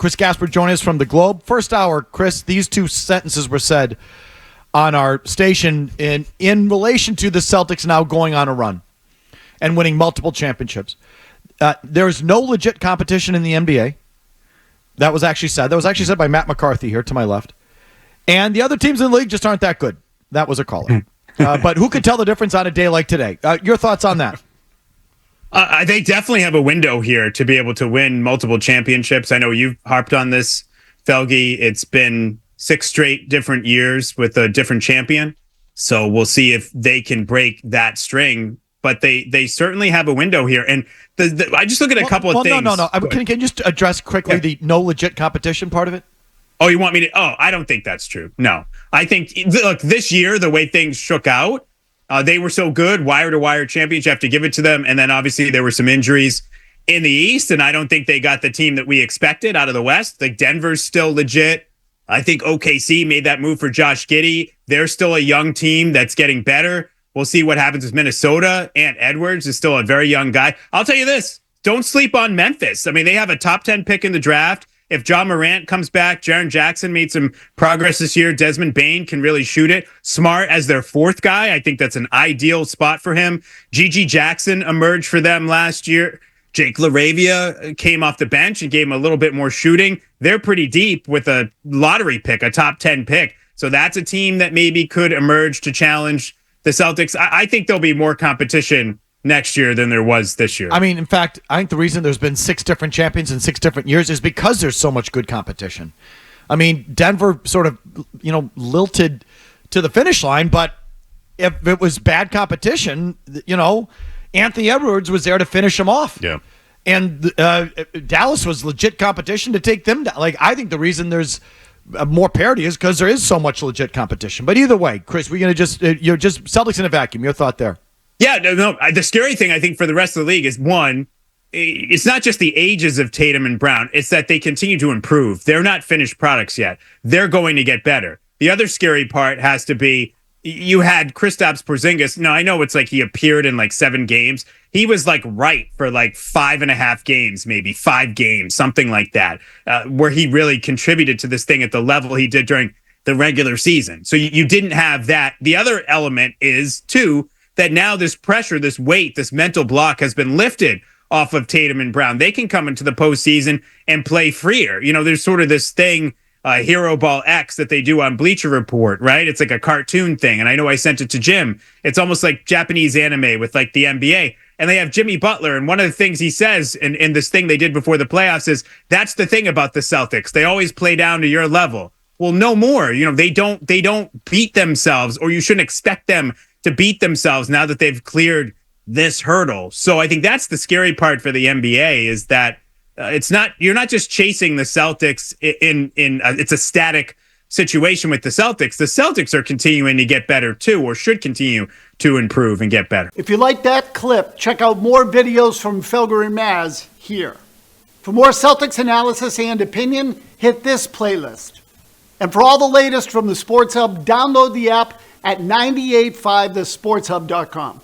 Chris Gasper joining us from the Globe. First hour, Chris, these two sentences were said on our station in relation to the Celtics now going on a run and winning multiple championships. There's no legit competition in the NBA. That was actually said. That was actually said by Matt McCarthy here to my left. And the other teams in the league just aren't that good. That was a caller. But who could tell the difference on a day like today? Your thoughts on that? They definitely have a window here to be able to win multiple championships. I know you've harped on this, Felge. It's been 6 straight different years with a different champion. So we'll see if they can break that string. But they certainly have a window here. And I just look at a couple of things. No. Can you just address quickly the no legit competition part of it? Oh, you want me to? Oh, I don't think that's true. No. I think, look, this year, the way things shook out, they were so good, wire-to-wire champions, you have to give it to them. And then, obviously, there were some injuries in the East, and I don't think they got the team that we expected out of the West. Like, Denver's still legit. I think OKC made that move for Josh Giddey. They're still a young team that's getting better. We'll see what happens with Minnesota. Ant Edwards is still a very young guy. I'll tell you this. Don't sleep on Memphis. I mean, they have a top 10 pick in the draft. If John Morant comes back, Jaren Jackson made some progress this year. Desmond Bane can really shoot it. Smart as their 4th guy. I think that's an ideal spot for him. Gigi Jackson emerged for them last year. Jake LaRavia came off the bench and gave him a little bit more shooting. They're pretty deep with a lottery pick, a top 10 pick. So that's a team that maybe could emerge to challenge the Celtics. I think there'll be more competition next year than there was this year. I mean, in fact, I think the reason there's been 6 different champions in 6 different years is because there's so much good competition. I mean, Denver sort of, lilted to the finish line, but if it was bad competition, Anthony Edwards was there to finish them off. Yeah. And Dallas was legit competition to take them down. Like, I think the reason there's more parity is because there is so much legit competition. But either way, Chris, we're going to you're just Celtics in a vacuum. Your thought there? Yeah, no. The scary thing, I think, for the rest of the league is, one, it's not just the ages of Tatum and Brown. It's that they continue to improve. They're not finished products yet. They're going to get better. The other scary part has to be you had Kristaps Porzingis. Now, I know it's like he appeared in like 7 games. He was like right for like 5.5 games, maybe 5 games, something like that, where he really contributed to this thing at the level he did during the regular season. So you didn't have that. The other element is, too, that now this pressure, this weight, this mental block has been lifted off of Tatum and Brown. They can come into the postseason and play freer. There's sort of this thing, Hero Ball X, that they do on Bleacher Report, right? It's like a cartoon thing. And I know I sent it to Jim. It's almost like Japanese anime with like the NBA. And they have Jimmy Butler. And one of the things he says in this thing they did before the playoffs is, that's the thing about the Celtics. They always play down to your level. Well, no more. They don't beat themselves, or you shouldn't expect them to beat themselves now that they've cleared this hurdle. So I think that's the scary part for the NBA is that you're not just chasing the Celtics in it's a static situation with the Celtics. The Celtics are continuing to get better too, or should continue to improve and get better. If you like that clip, check out more videos from Felger and Mazz here. For more Celtics analysis and opinion, hit this playlist. And for all the latest from the Sports Hub, download the app at 985thesportshub.com.